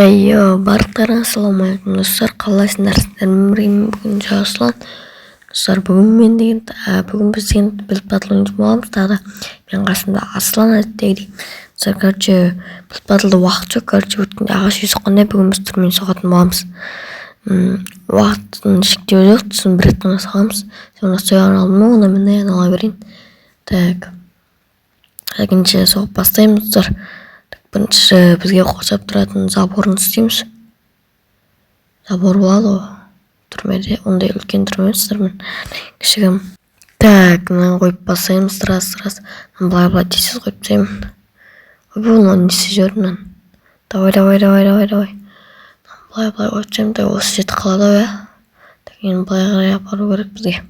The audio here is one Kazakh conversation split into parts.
Барлықтарыңа ассалаумағалейкум достар, қалайсыңдар? Бүгін Жасұлан. Достар, бүгін біз деген біліп батыл боламыз. Тағы да мен қасымда Аслан әдеттегідей. Достар, біліп батылда уақыт жоқ. Өткенде ағаш үй соққандай, бүгін біз түрмен соғатын боламыз. Уақыттың шектеуі жоқ, сосын бір рет қана соғамыз. Сонда сояған алдым, оны мен айнала берейін. Екінші соғып бастаймыз достар. Бірінші бізге қоршап тұратын заборын істейміз. Забор болады ғой түрмеде, ондай үлкен түрме емес, кішігірім. Мынаны қойып бастаймыз, рас. Былай тез қойып тастаймын. Оны не істеп жібердім. Давай. Былай қойып тастаймын, осы жеті қалады ғой. Енді былай қарай апару керек бізге.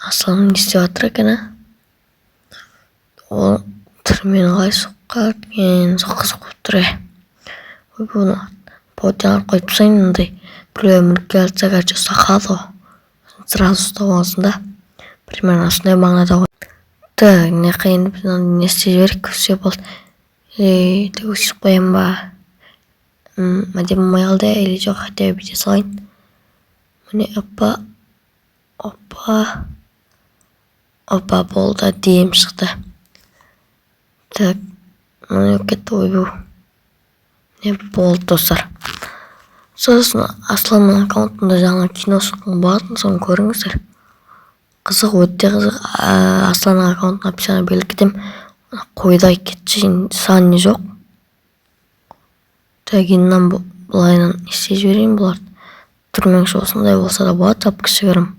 Аслан не істеп жатыр екен, ол түрмені қалай соққан екен, қызық болып тұр. Бұны паутиналар қойып тастайын, мындай біреу мүлік келсе ұстақалды ғой. Сразу ұстап алсын да. Примерно осындай мағынада ғой. Не қиын, не істеп жіберейік, все болды. Өшіп қояйын ба? Әдемі болмай қалды, или жоқ, хотя бүйте салайын. Міне, опа, болды, әдемі шықты. Міне кетті ойбу. Не болды достар. Сосын Асланның аккаунтында жаңа кино шыққан болатын, соны көріңіздер. Қызық, өте қызық. Асланның аккаунтына описание белгіледім. Қойдай кетші, саны не жоқ. Тәгеннен бұлайынан істей жіберейін бұларды. Түрмеңші осындай болса да болады, жап кішігірім.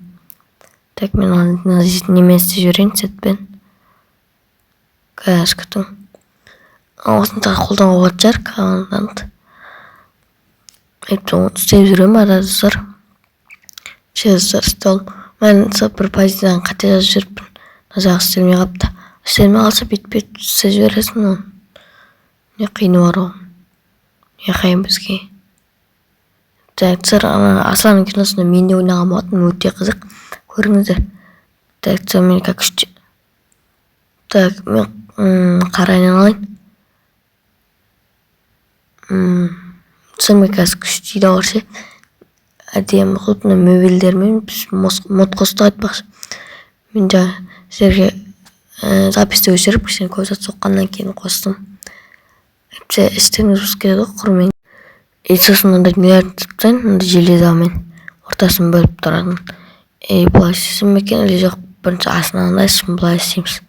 Мен немен істей жіберейін сетпен. Күтің. Осын тағы қолдан оғат жар, командант. Істеп жүрем арадыздар. Істеп мен бір позициядан қате жазып жүріппін. Назағы істелмей қапты. Істелмей қалса бет істеп жібересің оны. Не қиыны бар ол. Не қайын бізге. Асланның киносында мен де ойнаған болатын, өте қызық. Көріңіздер. Мен как үште. Мен қарайын алайын. Сәмге қазір күштейді ауыршы. Әдемі құлпына мөбелдермен мод қосты айтпақшы. Мен жаңа сіздерге записті өшіріп, кішкене көп зат соққаннан кейін қостым. Істеріңіз біз келеді ғой, құрмейін. Сосын онда нелерін тұтсайын, онда железамен ортасын бөліп тұратын. Бұлай істесім екен, или жоқ, бірінші астынан аңдайсың, бұлай істейміз.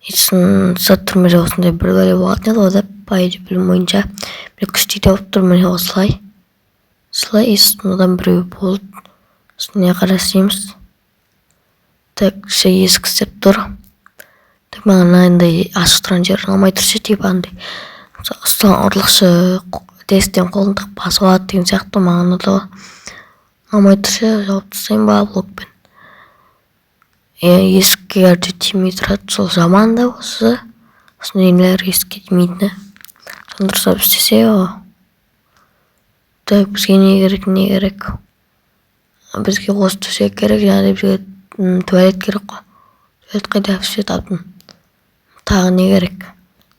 Сосын түрмеде осындай бір бөле болатын еді, ода пайды білім ойынша. Бір күштейді болып тұр, міне осылай. Сосын одан біреу болып. Сосын не қара істейміз. Есік істеп тұр. Маған андай ашық тұрған жерін алмай тұршы, тиіп андай. Ұсталған ұрлықшы тесттен қолын тақ басып алады деген сияқты маған ұды ғой. Алмай тұршы, жауып тастайын ба блокпен. Есікке әрде тимей тұрады, сол жаман да осы. Сосын енелер есікке тимейтіні. Сондырса істесе ғой. Бізге не керек? Бізге қос төсек керек, және бізге туалет керек қой. Туалет қайда все таптың. Тағы не керек?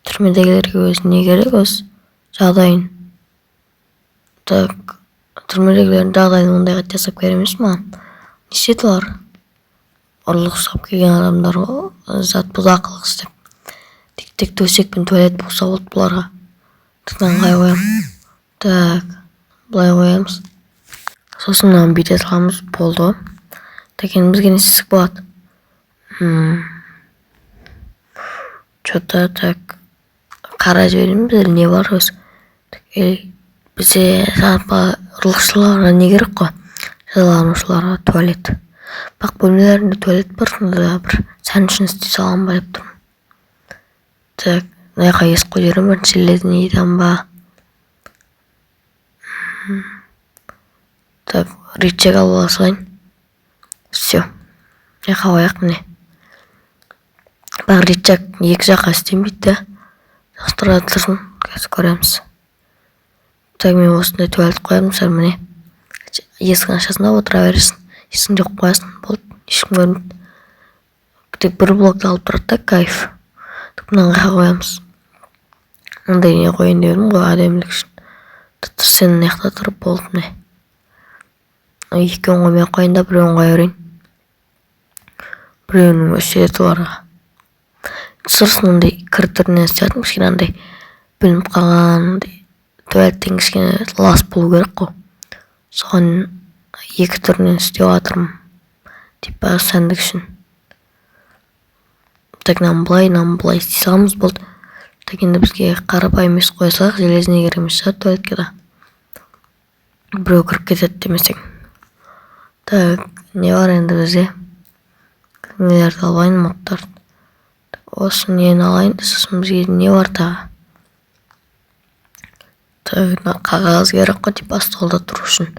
Түрмедегілерге өзі не керек өз жағдайын. Түрмедегілердің жағдайын ондайға жасап керемес маған. Не істеді олар? Ұрлық ұстап келген адамдар зат бұзақылық істеп. Тек төсек пен туалет болса болды бұларға. Тұтан қай қоям. Бұлай қоямыз. Сосын бүйте саламыз, болды ғой. Тәкен бізге не істесік болады? Что-то қара жіберейін, біздер не бар өз. Бізде ұрлықшыларға не керек қой? Жазаланушыларға туалет. Бақ бөлмелерінде туалет бар, сонда бір сән үшін істей салған ба деп тұрмын. Наяқа ес қой жерім бар, железін еден ба. Ритчек алып аласығайын. Все. Наяқа қояқ міне. Бақ ритчек екі жаққа істемейді. Жақтырады тұрсын, қазір көреміз. Мен осындай туалет қоярым, сәл міне. Есігін ашасында отыра бересің. Есігін жоқ қоясың, болды, ешкім көрмейді. Тек бір блокты алып тұрады да, кайф. Мынаны қоямыз. Андай не қойын дедім ғой, әдемілік үшін. Тіпті сен мына тұрып болды міне. 2 қоймай қойын да 1 қоя берейін. Біреуінің өсиеті бар. Сырсын андай кіртірінен істейтін кішкене андай білініп қалған туалеттен кішкене лас болу керек қой. Соған 2 түрінен істеп жатырмын. Типа сәндік үшін. Так нам былай істей саламыз болды. Так енді бізге қарапайым емес қойсақ, железіне керемес шығар туалетке да. Біреу кіріп кетеді демесең. Так, не бар енді бізде? Нелерді алайын, модтарды. Осы нені алайын, сосын бізге не бар тағы? Так, қағаз керек қой, типа столда тұру үшін.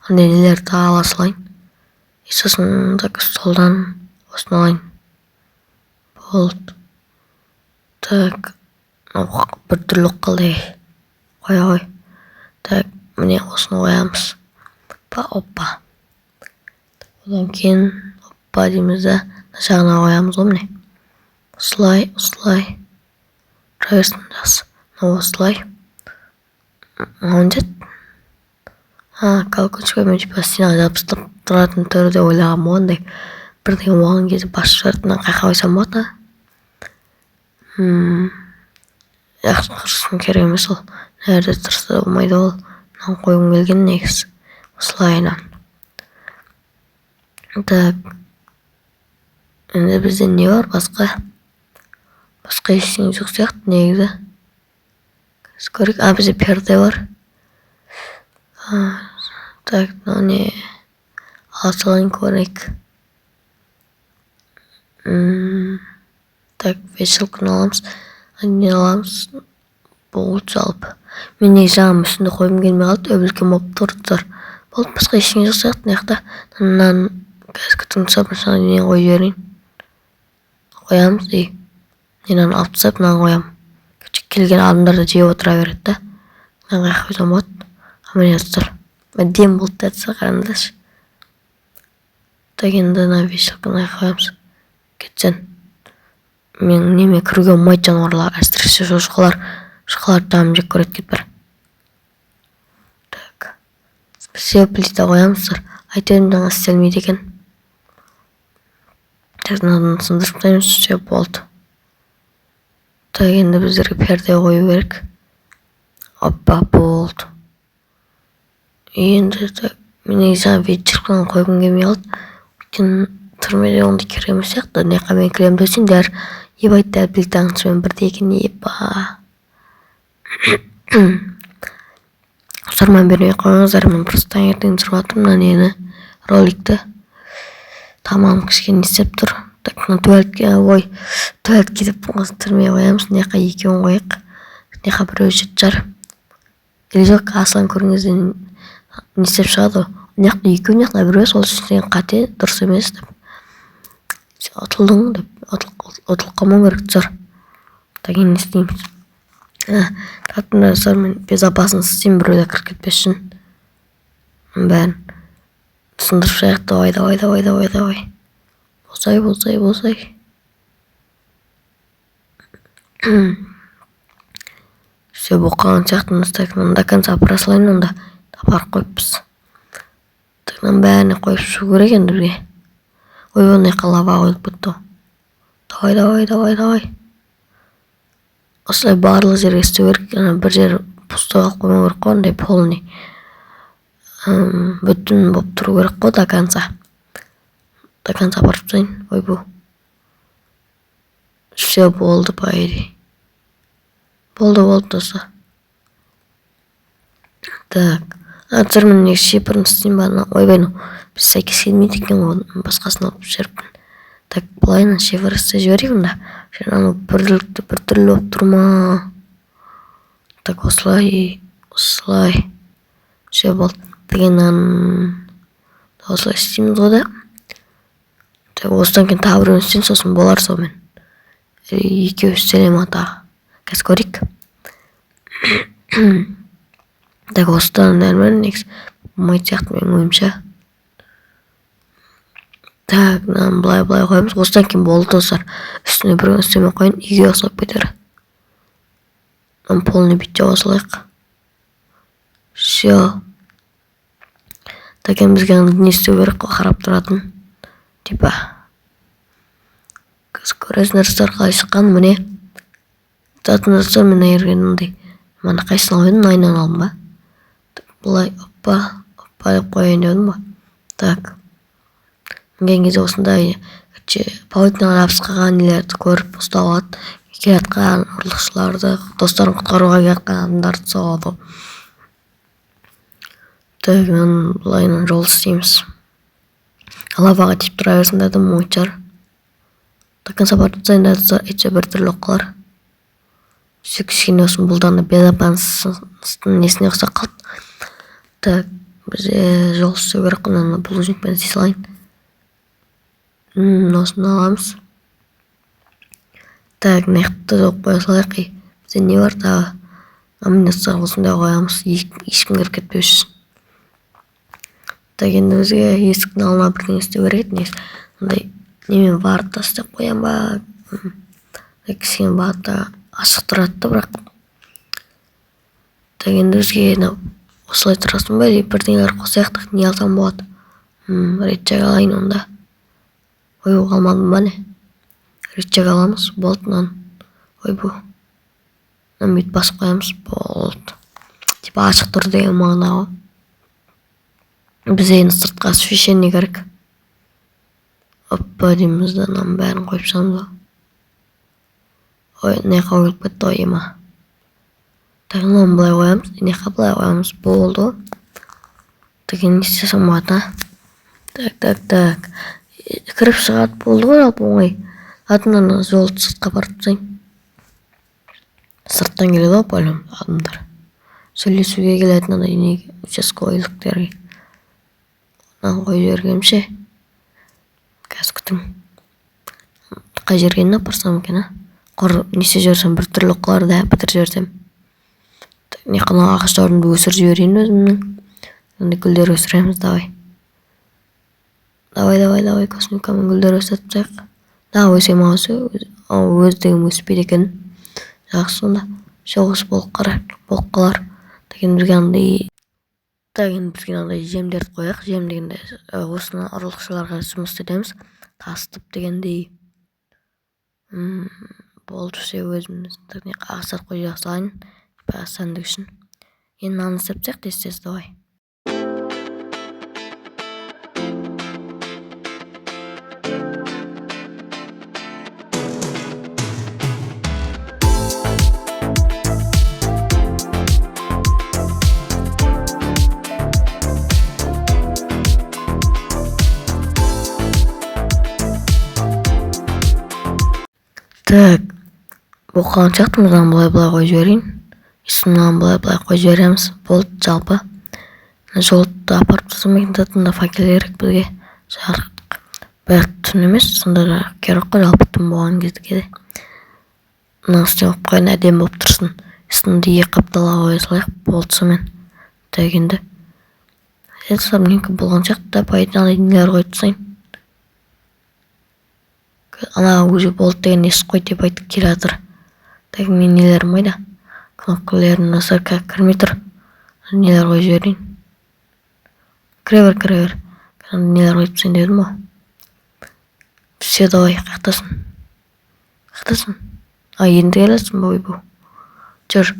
Андай нелерді ала салайын. Сосын так столдан осыны алайын. Болды. Так, бір түрлі қалды. Қоя қой. Так, міне осыны қоямыз. Опа. Одан кейін опа дейміз да, жағына қоямыз ғой міне. Осылай. Проверсін жасы. Осылай. Молодец. Калкочка мен типа стенаға жабыстырып тұратын түрі де ойлағам ондай. Бірден оған кезде басып жартынан қайқа қойсам болады. Жақсы қырсын керек емес ол. Нәрде тұрса болмайды ол. Мынан қойғым келген негіз. Осылайынан. Так. Енді бізде не бар басқа? Басқа ештеңе жоқ сияқты негізі. Көрейік. Бізде перде бар. Так, не алсалайын көрейік. Так, вешалканы аламыз. Не аламыз? Болды жалпы. Мен не жағым үстінде қойым келмей қалды. Өбілкен болып тұрдыздар. Болды, басқа ештеңе жоқ сияқты неқта. Мынан қазір тұмсап мысалға нені қойып жіберейін. Қоямыз дей. Нені алып тастап мынаны қоямын. Келген адамдарды жеп отыра береді да. Мынаны қайқа қойсам болады. Міне тұр. Дем болды дәтсі қараңдаршы. Так енді мына вешалканы қайқа қоямыз. Кетсен. Мен неме кіруге болмайды жануарлар. Әсіресе шұқалар дамын жек көреді кет бір. Так. Все плита қоямыздар. Айтайын жаңа істелмейді екен. Так, мынадан сындырып тастаймыз. Все болды. Так, енді біздерге перде қою керек. Опа, болды. Енді так, мен негізі вечерканы қойғым келмей қалды. Өйткені түрмеде ондай керек емес сияқты. Неқа мен кіремін десең дәр ебайды дәл плитаның үстімен бірде екен епа. Сұрман бермей қойыңыздар, мен просто таңертең түсіріп жатырмын мына нені роликті. Тамам кішкене істеп тұр. Так, туалетке деп түрмеге қоямыз. Неқа 2 қойық. Неқа біреу жар. Или жоқ, асылан көріңізде не істеп шығады. Неқта 2, неқта біреу, сол үшін қате дұрыс емес деп. Отылдың деп, отылып қалмау керек тұр. Так, енді істейміз. Тартында сар мен безопасность істеймін, біреуді кіріп кетпес үшін. Бәрін сындырып шаяқ, давай. Болсай. Все боққан сияқтымыз. Так, мында конца прасылайын, онда апарып қойыппыз. Так, бәріне қойып шу керек енді бірге. Ондай қалаға қойып бұтты. Давай. Осылай барлық жерге істеу керек. Бір жер пустой қалып қоймау керек қой, ондай полный. Бүтін болып тұру керек қой до конца. До конца барып тастайын. Ойбу. Все болды по идее. Болды досы. Так. Тұрмын не шипірін істейін бәрін. Ойбай, біз сәйкес келмейді екен ғой, басқасын алып жүріппін. Так, бұлайын шифр істе жіберейін да. Жаңағы бір түрлі болып тұрма. Так, осылай. Все болды. Дегеннен осылай істейміз ғой да. Так, осыдан кейін тағы біреуін істейін, сосын болар сонымен. Екеу істелем атағы. Қазір көрейік. Так, осыдан нәрмен негіз болмайды сияқты мен ойымша. Так, былай қойымыз. Осыдан кейін болды достар. Үстіне біреуін істеме қойын, үйге ұқсап кетер. полный бит жаба салайык. Всё. Такен бизге аны не істеу керек қой, қарап тұратын. Типа. Көресіңдер достар қалай шыққан, міне. Затын достар мен айырген мындай. Мана қайсысын алып едім, айнаны алдым ба. Бұлай, оппа деп қояйын дедім ба. Так. Мінген кезде осындай полотняға жабысқан нелерді көріп ұстап алады. Келатқан ұрлықшыларды, достарын құтқаруға келатқан адамдарды соғады. Так, бұлайынан жол істейміз. Лаваға тиіп тұра берсін дедім, ойчар. Такын сапар тұтсайын деді, әйтсе бір түрлі оқылар. Сөй кішкене осын бұлданы безопасностың несіне ұқсақ қалды. Так, бізде жол істеу керек қонаны бұл жүнкпен істей салайын. Осыны аламыз. Так, неқті жоқ қоя салайық. Бізде не бар тағы? Аминаттар осындай қоямыз. Ешкім кіріп кетпеу үшін. Так, енді бізге есіктің алдына бірдеңе істеу керек еді. Ондай немен барды тастап қоям ба? Кішкене барды ашық тұрады, бірақ. Так, енді бізге осылай тұрасың ба? Бірдеңелер қосаяқтық не алсам болады. Ретчак алайын онда. Ой, қалмадым ба не? Ретчак аламыз, болтынан. Ой, бұл. Бүйт басып қоямыз, болды. Типа ашық тұр деген мағына ғой. Бізде енді сыртқа освещение керек. Оппа деймізді, нам бәрін қойып шығамыз. Ой, неқа өліп кетті ғой ема. Так, нам бұлай қоямыз, неқа бұлай қоямыз, болды. Так, енді істесем бата. Так. Кіріп шығады, болды ғой, алып оңай. Атынан жолды сыртқа барып тұрсайын. Сырттан келеді ғой, бөлім адамдар. Сөйлесуге келетін андай участковыйліктерге. Қой жергемше. Қазір күтім. Қай жергеніне апарсам екен, Қор несе жерсем бір түрлі оқылар да бітір жерсем. Не қана ағаштарымды өсір жіберейін өзімнің. Ондай гүлдер өсіреміз, давай. Давай, космикамен гүлдер өсіріп таяқ. Да, өсем өздігім өспейді екен. Жақсы сонда. Шоғыс болып қалар. Деген бізге андай жемдерді қояқ. Жем дегенде осыны ұрлықшыларға жұмыс істейміз. Тастып дегендей. Болды все өзіміз. Ағыстар қойып салайын. Сәндік үшін. Енді наны істеп тестес, давай. Так, бұққан шақтымыздан бұлай қой жіберейін. Үстімнен бұлай қой жібереміз. Болды жалпы. Жолды апарып тұрсам екен татында факел керек бізге. Жарық. Бәрі түн емес, сонда да керек қой жалпы түн болған кездіге де. Мына үстен қойып қойын әдем болып тұрсын. Үстінде қаптала қоя салайық. Болды сонымен. Так енді. Сәлсар менікі болған шақта пайдалы нелер қойып тұрсайын. Ана уже болды деген ес қой деп айтып келе жатыр. Так, мен нелерім қойда. Кнопкалерін насырқа кірмей тұр. Нелер қой жіберейін. Кіре бер. Нелер қойып сен дедім ба. Все, давай, қақтасын. Енді келесің ба, ой бұл. Жүр,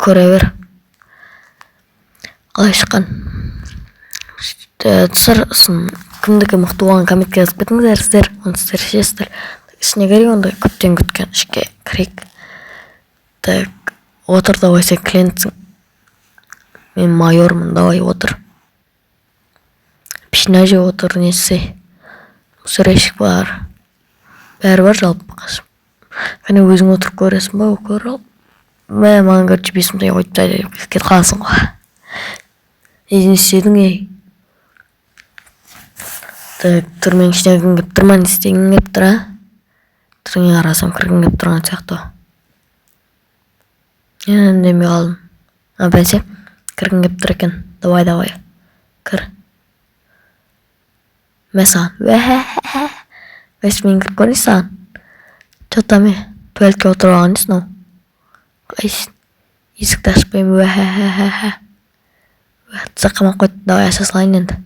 көре бер. Қалай шыққан. Тұсырсын. Кімдікі мұқты оған комментке жазып кетіңіздер, сіздер, оны сіздер шешесіздер. Ішіне керек, онда көптен күткен ішке кірек. Так, отыр, давай, сен клиентсің. Мен майормын, давай, отыр. Пішіне же отыр, несі. Сүрешік бар. Бәрі бар жалпы қашым. Қане өзің отырып көресің ба, көр ал. Маған көрші бесімдей қойды, кет қаласың ғой. Езін істедің, Так, түрмен ішіне кім кеп тұрман істеген кеп тұра. Түрмен арасам кірген кеп тұрған сияқты. Үндемей қалдым. Бәсе, кірген кеп тұр екен. Давай. Кір. Мен саған. Бәс мен кіріп көрейін саған. Чота ме? Туалетке отырып алған дейсің ау. Қайсың? Есікті ашпаймын. Тізақ қамап қойды. Давай аша салайын енді.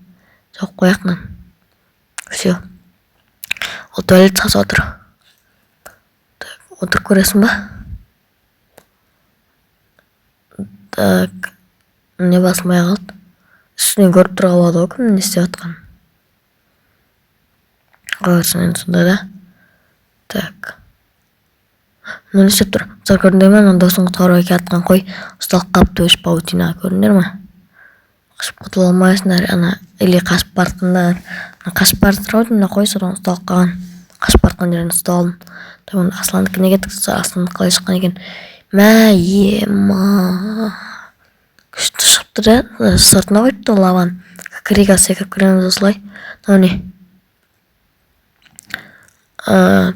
Жоқ, қояқнан. Все. Ол туалет сақсы отыр. Отыр көресің ба? Так. Не басылмай қалды. Үстінен көріп тұрға болады ғой, кім не істеп жатқан. Қойырсын енді сонда да. Так. Не істеп тұр? Қыздар көрдіңдер ме? Мына досын құтқаруға келатқан қой ұсталып қалыпты өш паутинаға, көрдіңдер ме? Қашып құтыла алмайсыңдар, ана или қашып бартқандар. Қашып бартыр ғой, мына қой содан ұсталып қалған. Қашып бартқан жерден ұсталдым. Тамам Асландікіне кеттік, Асланды қалай шыққан екен. Мә, ема. Күшті шығыпты да, сыртына қойыпты лаван. Кірек секіріп кіреміз осылай. Мынау не?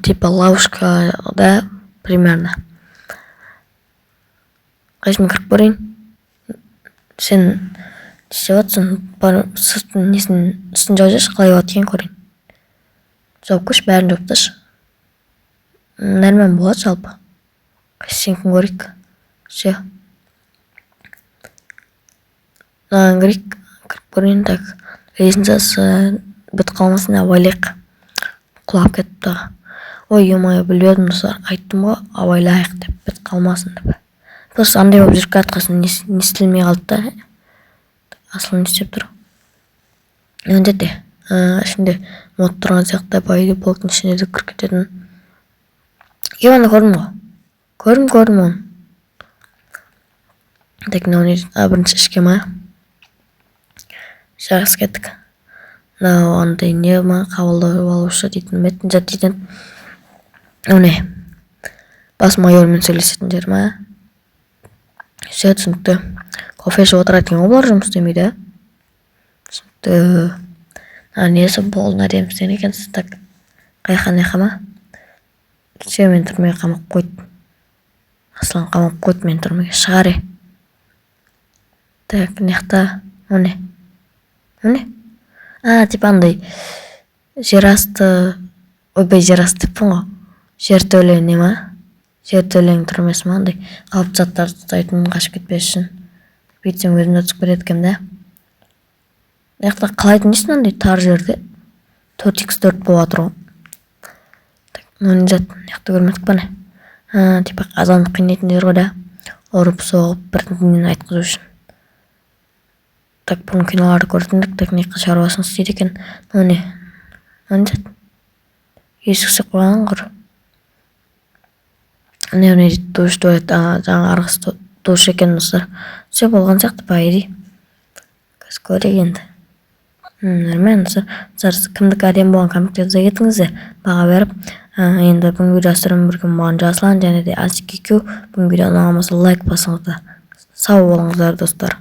Типа ловушка, да, примерно. Қайсымен кіріп көрейін? Сен істеп жатсың, сыртын несін үстін жауып жүрші, қалай болады екен көрейін. Жауып көш, бәрін жауып ташы. Нәрмен болады жалпы. Қайсенкін көрейік. Все. Кірейік, кіріп көрейін. Так, лестницасы бітіп қалмасын, абайлайық. Құлап кетіпті. Ой, емай, білбедім достар. Айттым ғой, абайлайық деп, бітіп қалмасын деп. Просто андай болып жүріп қатқасын, не істелмей қалды да. Аслан не істеп тұр. Енді де, ішінде мод тұрған сияқты байды блоктың ішіне де кіріп кететін. Иваны көрдім ғой. Көрдім оны. Так, мынау не дейді? Бірінші ішке ма? Жағыз кеттік. Мынау андай не ма? Қабылдау алушы дейтін метін жат дейтін. Не? Бас майормен сөйлесетін жер ма? Все түсінікті. Кофе ішіп отыратын ғой, бұлар жұмыс істемейді. Түсінікті. Несі болын әдемі істеген екенсіз. Так, қайқан ма? Все, мен түрмеге қамап қойды. Аслан қамап қойды мен түрмеге. Шығар е. Так, неқта? Не? Типа андай жер асты, ойбай жер асты деппін ғой. Жер төле не ма? Жер төлең түрмесі ма? Андай қалып заттар тұтайтын қашып кетпес үшін. Бүйтсем өзімді түсіп кетеді кем да. Неқта қалайтын несін андай тар жерде 4x4 болады ғой. Мынау не зат, неқта көрмедік па не? Типа азанды қинайтын жер ғой да. Ұрып соғып бірдеңнен айтқызу үшін. Так, бұның киноларды көрдіңдік, так неқта шаруасын істейді екен. Мынау не? Мынау не зат? Есіксі қойған құр. Не дейді, душ туалет, жаңа арғыс душ екен достар. Все болған сияқты па еді. Көз көрек енді. Нормально достар. Кімдік әдем болған комменттерді кетіңіздер. Баға беріп. Енді бүгін видео асырым біргім болған Жаслан және де Асик екеу. Бүгін видео ұнаған болса лайк басыңыздар. Сау болыңыздар достар.